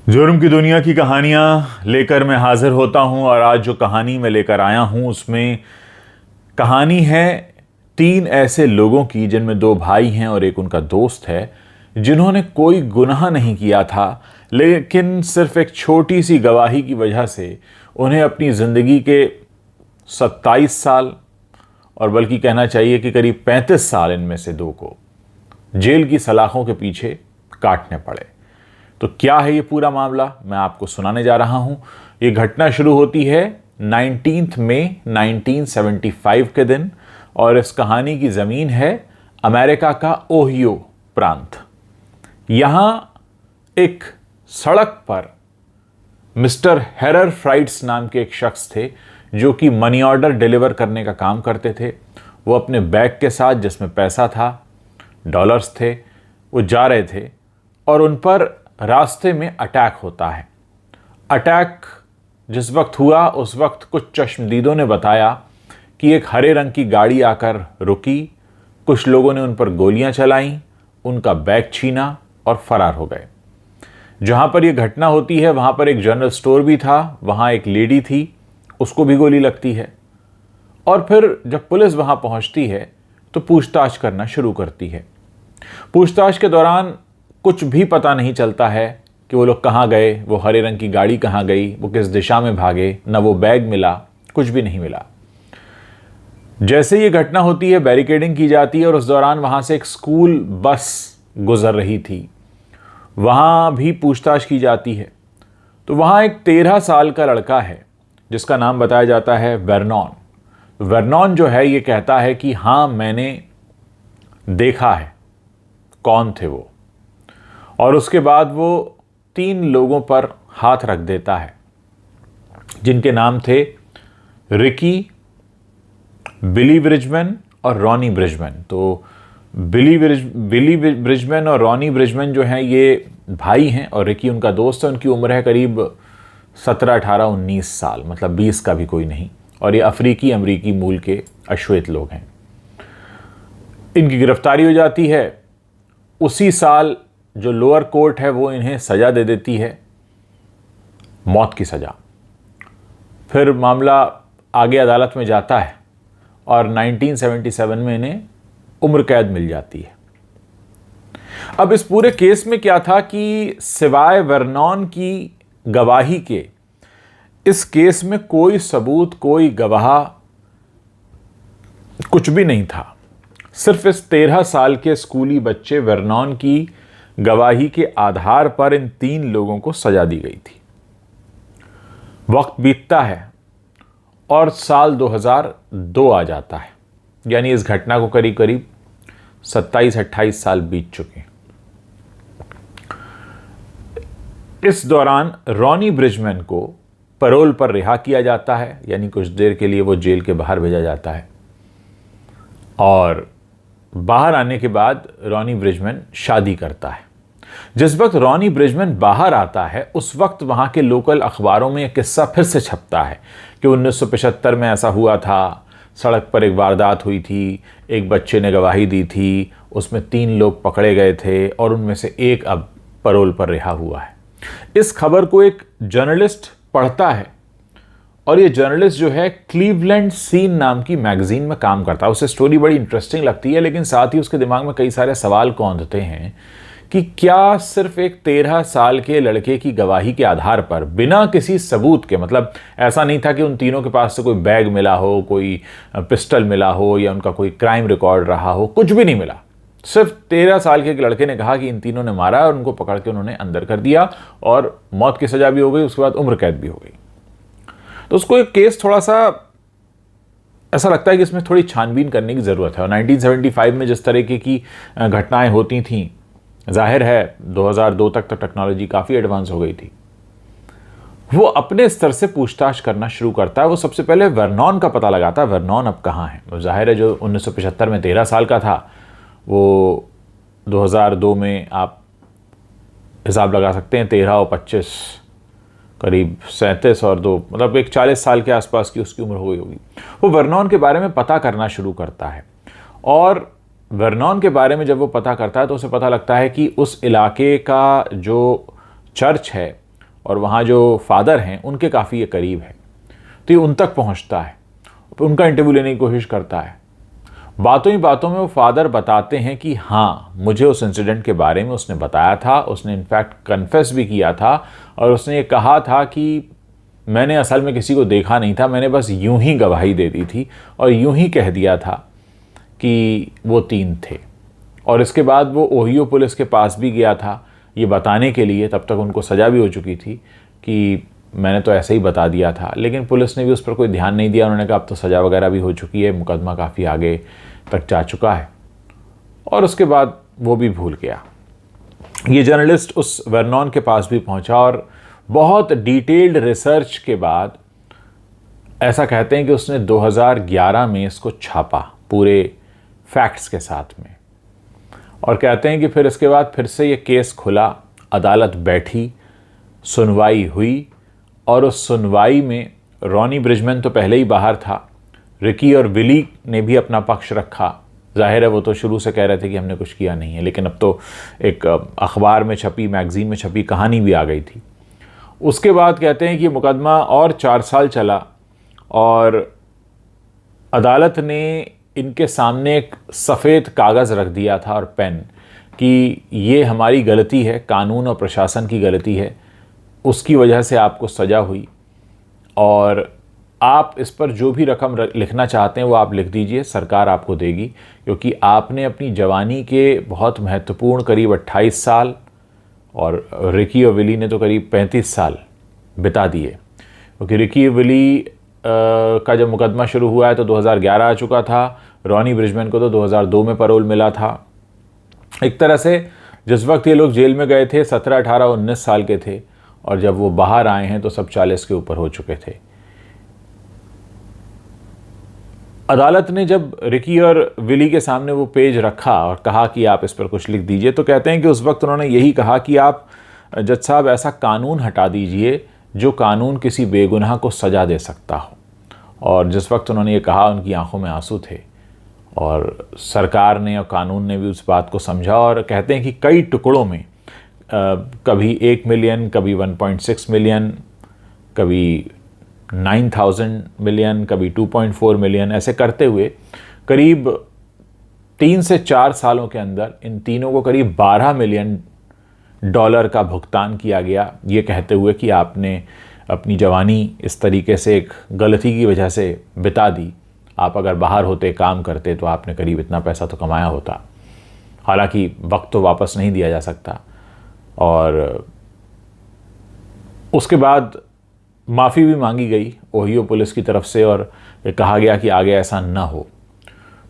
जुर्म की दुनिया की कहानियाँ लेकर मैं हाजिर होता हूँ और आज जो कहानी मैं लेकर आया हूँ उसमें कहानी है तीन ऐसे लोगों की जिनमें दो भाई हैं और एक उनका दोस्त है जिन्होंने कोई गुनाह नहीं किया था, लेकिन सिर्फ एक छोटी सी गवाही की वजह से उन्हें अपनी ज़िंदगी के 27 साल और बल्कि कहना चाहिए कि करीब 35 साल इनमें से दो को जेल की सलाखों के पीछे काटने पड़े। तो क्या है ये पूरा मामला, मैं आपको सुनाने जा रहा हूं। ये घटना शुरू होती है 19 मई 1975 के दिन और इस कहानी की ज़मीन है अमेरिका का ओहियो प्रांत। यहां एक सड़क पर मिस्टर हेरर फ्राइड्स नाम के एक शख्स थे जो कि मनी ऑर्डर डिलीवर करने का काम करते थे। वो अपने बैग के साथ जिसमें पैसा था, डॉलर्स थे, वो जा रहे थे और उन पर रास्ते में अटैक होता है। अटैक जिस वक्त हुआ उस वक्त कुछ चश्मदीदों ने बताया कि एक हरे रंग की गाड़ी आकर रुकी, कुछ लोगों ने उन पर गोलियां चलाईं, उनका बैग छीना और फरार हो गए। जहां पर यह घटना होती है वहां पर एक जनरल स्टोर भी था, वहां एक लेडी थी, उसको भी गोली लगती है। और फिर जब पुलिस वहां पहुंचती है तो पूछताछ करना शुरू करती है। पूछताछ के दौरान कुछ भी पता नहीं चलता है कि वो लोग कहाँ गए, वो हरे रंग की गाड़ी कहाँ गई, वो किस दिशा में भागे, ना वो बैग मिला, कुछ भी नहीं मिला। जैसे ये घटना होती है बैरिकेडिंग की जाती है और उस दौरान वहाँ से एक स्कूल बस गुजर रही थी, वहाँ भी पूछताछ की जाती है। तो वहाँ एक 13 साल का लड़का है जिसका नाम बताया जाता है वर्नॉन। वर्नॉन जो है ये कहता है कि हाँ मैंने देखा है कौन थे वो, और उसके बाद वो 3 लोगों पर हाथ रख देता है जिनके नाम थे रिकी, बिली ब्रिजमैन और रॉनी ब्रिजमैन। तो बिली ब्रिजमैन और रॉनी ब्रिजमैन जो हैं ये भाई हैं और रिकी उनका दोस्त है। उनकी उम्र है करीब 17, 18, 19 साल, मतलब 20 का भी कोई नहीं, और ये अमरीकी मूल के अश्वेत लोग हैं। इनकी गिरफ्तारी हो जाती है। उसी साल जो लोअर कोर्ट है वो इन्हें सज़ा दे देती है, मौत की सज़ा। फिर मामला आगे अदालत में जाता है और 1977 में इन्हें उम्र कैद मिल जाती है। अब इस पूरे केस में क्या था कि सिवाय वर्नॉन की गवाही के इस केस में कोई सबूत, कोई गवाह, कुछ भी नहीं था। सिर्फ इस 13 साल के स्कूली बच्चे वर्नॉन की गवाही के आधार पर इन 3 लोगों को सजा दी गई थी। वक्त बीतता है और साल 2002 आ जाता है, यानी इस घटना को करीब करीब 27-28 साल बीत चुके हैं। इस दौरान रॉनी ब्रिजमैन को पैरोल पर रिहा किया जाता है, यानी कुछ देर के लिए वो जेल के बाहर भेजा जाता है। और बाहर आने के बाद रॉनी ब्रिजमैन शादी करता है। जिस वक्त रॉनी ब्रिजमैन बाहर आता है उस वक्त वहां के लोकल अखबारों में एक किस्सा फिर से छपता है कि 1975 में ऐसा हुआ था, सड़क पर एक वारदात हुई थी, एक बच्चे ने गवाही दी थी, उसमें 3 लोग पकड़े गए थे और उनमें से एक अब पैरोल पर रिहा हुआ है। इस खबर को एक जर्नलिस्ट पढ़ता है और ये जर्नलिस्ट जो है क्लीवलैंड सीन नाम की मैगजीन में काम करता है। उसे स्टोरी बड़ी इंटरेस्टिंग लगती है, लेकिन साथ ही उसके दिमाग में कई सारे सवाल कौंधते हैं कि क्या सिर्फ एक 13 साल के लड़के की गवाही के आधार पर बिना किसी सबूत के, मतलब ऐसा नहीं था कि उन तीनों के पास से कोई बैग मिला हो, कोई पिस्टल मिला हो या उनका कोई क्राइम रिकॉर्ड रहा हो, कुछ भी नहीं मिला। सिर्फ 13 साल के एक लड़के ने कहा कि इन तीनों ने मारा और उनको पकड़ के उन्होंने अंदर कर दिया और मौत की सजा भी हो गई, उसके बाद उम्र कैद भी हो गई। तो उसको एक केस थोड़ा सा ऐसा लगता है कि इसमें थोड़ी छानबीन करने की ज़रूरत है। और 1975 में जिस तरीके की घटनाएं होती थीं, जाहिर है 2002 तक तो टेक्नोलॉजी काफ़ी एडवांस हो गई थी। वो अपने स्तर से पूछताछ करना शुरू करता है। वो सबसे पहले वर्नॉन का पता लगाता है, वर्नॉन अब कहाँ है। वो जाहिर है जो 1975 में 13 साल का था, वो 2002 में आप हिसाब लगा सकते हैं, 13 और 25 करीब 37 और 2, मतलब एक 40 साल के आसपास की उसकी उम्र हो गई होगी। वो वर्नॉन के बारे में पता करना शुरू करता है और वर्नॉन के बारे में जब वो पता करता है तो उसे पता लगता है कि उस इलाके का जो चर्च है और वहाँ जो फादर हैं उनके काफ़ी ये करीब है। तो ये उन तक पहुँचता है, उनका इंटरव्यू लेने की कोशिश करता है। बातों ही बातों में वो फादर बताते हैं कि हाँ, मुझे उस इंसिडेंट के बारे में उसने बताया था, उसने इनफैक्ट कन्फेस भी किया था और उसने ये कहा था कि मैंने असल में किसी को देखा नहीं था, मैंने बस यूं ही गवाही दे दी थी और यूं ही कह दिया था कि वो 3 थे। और इसके बाद वो ओहियो पुलिस के पास भी गया था ये बताने के लिए, तब तक उनको सज़ा भी हो चुकी थी कि मैंने तो ऐसे ही बता दिया था, लेकिन पुलिस ने भी उस पर कोई ध्यान नहीं दिया। उन्होंने कहा अब तो सज़ा वगैरह भी हो चुकी है, मुकदमा काफ़ी आगे तक जा चुका है, और उसके बाद वो भी भूल गया। ये जर्नलिस्ट उस वर्नॉन के पास भी पहुंचा और बहुत डिटेल्ड रिसर्च के बाद ऐसा कहते हैं कि उसने 2011 में इसको छापा पूरे फैक्ट्स के साथ में, और कहते हैं कि फिर इसके बाद फिर से ये केस खुला, अदालत बैठी, सुनवाई हुई, और उस सुनवाई में रॉनी ब्रिजमैन तो पहले ही बाहर था, रिकी और विली ने भी अपना पक्ष रखा। जाहिर है वो तो शुरू से कह रहे थे कि हमने कुछ किया नहीं है, लेकिन अब तो एक अखबार में छपी, मैगजीन में छपी कहानी भी आ गई थी। उसके बाद कहते हैं कि मुकदमा और 4 साल चला और अदालत ने इनके सामने एक सफ़ेद कागज़ रख दिया था और पेन कि ये हमारी गलती है, कानून और प्रशासन की गलती है, उसकी वजह से आपको सज़ा हुई, और आप इस पर जो भी रकम लिखना चाहते हैं वो आप लिख दीजिए, सरकार आपको देगी, क्योंकि आपने अपनी जवानी के बहुत महत्वपूर्ण करीब 28 साल और रिकी और विली ने तो करीब 35 साल बिता दिए। क्योंकि रिकी और विली का जब मुकदमा शुरू हुआ है तो 2011 आ चुका था, रॉनी ब्रिजमैन को तो 2002 में पैरोल मिला था। एक तरह से जिस वक्त ये लोग जेल में गए थे 17, 18, 19 साल के थे, और जब वो बाहर आए हैं तो सब 40 के ऊपर हो चुके थे। अदालत ने जब रिकी और विली के सामने वो पेज रखा और कहा कि आप इस पर कुछ लिख दीजिए, तो कहते हैं कि उस वक्त उन्होंने यही कहा कि आप जज साहब ऐसा कानून हटा दीजिए जो कानून किसी बेगुनाह को सज़ा दे सकता हो। और जिस वक्त उन्होंने ये कहा उनकी आंखों में आंसू थे, और सरकार ने और कानून ने भी उस बात को समझा, और कहते हैं कि कई टुकड़ों में कभी 1 मिलियन, कभी 1.6 मिलियन, कभी 9,000 मिलियन, कभी 2.4 मिलियन, ऐसे करते हुए करीब 3 से 4 सालों के अंदर इन तीनों को करीब $12 मिलियन का भुगतान किया गया, ये कहते हुए कि आपने अपनी जवानी इस तरीके से एक गलती की वजह से बिता दी, आप अगर बाहर होते, काम करते, तो आपने करीब इतना पैसा तो कमाया होता। हालांकि वक्त तो वापस नहीं दिया जा सकता। और उसके बाद माफ़ी भी मांगी गई ओहियो पुलिस की तरफ से, और कहा गया कि आगे ऐसा ना हो।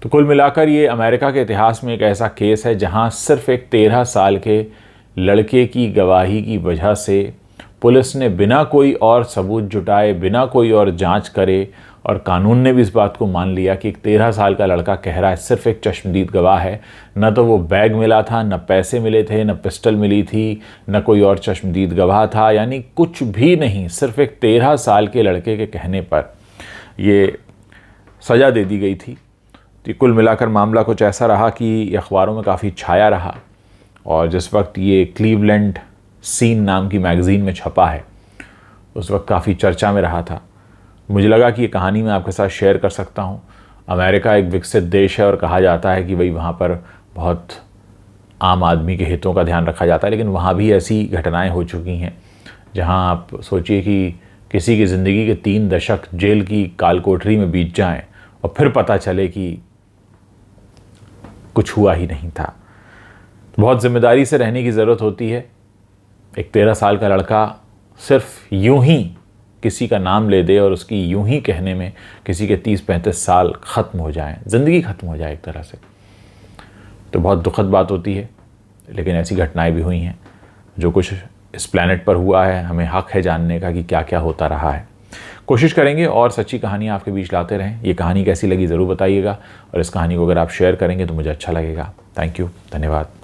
तो कुल मिलाकर ये अमेरिका के इतिहास में एक ऐसा केस है जहां सिर्फ एक 13 साल के लड़के की गवाही की वजह से पुलिस ने बिना कोई और सबूत जुटाए, बिना कोई और जांच करे, और कानून ने भी इस बात को मान लिया कि एक 13 साल का लड़का कह रहा है, सिर्फ एक चश्मदीद गवाह है, न तो वो बैग मिला था, न पैसे मिले थे, न पिस्टल मिली थी, न कोई और चश्मदीद गवाह था, यानी कुछ भी नहीं, सिर्फ एक 13 साल के लड़के के कहने पर ये सज़ा दे दी गई थी। तो कुल मिलाकर मामला कुछ ऐसा रहा कि अखबारों में काफ़ी छाया रहा, और जिस वक्त ये क्लीवलैंड सीन नाम की मैगज़ीन में छपा है उस वक्त काफ़ी चर्चा में रहा था। मुझे लगा कि ये कहानी मैं आपके साथ शेयर कर सकता हूँ। अमेरिका एक विकसित देश है और कहा जाता है कि भाई वहाँ पर बहुत आम आदमी के हितों का ध्यान रखा जाता है, लेकिन वहाँ भी ऐसी घटनाएं हो चुकी हैं जहाँ आप सोचिए कि किसी की ज़िंदगी के 3 दशक जेल की कालकोठरी में बीत जाएं और फिर पता चले कि कुछ हुआ ही नहीं था। बहुत ज़िम्मेदारी से रहने की ज़रूरत होती है। एक 13 साल का लड़का सिर्फ यूं ही किसी का नाम ले दे और उसकी यूं ही कहने में किसी के 30-35 साल ख़त्म हो जाएं, ज़िंदगी ख़त्म हो जाए एक तरह से, तो बहुत दुखद बात होती है। लेकिन ऐसी घटनाएं भी हुई हैं। जो कुछ इस प्लैनेट पर हुआ है हमें हक़ है जानने का कि क्या क्या होता रहा है। कोशिश करेंगे और सच्ची कहानियाँ आपके बीच लाते रहें। ये कहानी कैसी लगी ज़रूर बताइएगा, और इस कहानी को अगर आप शेयर करेंगे तो मुझे अच्छा लगेगा। थैंक यू, धन्यवाद।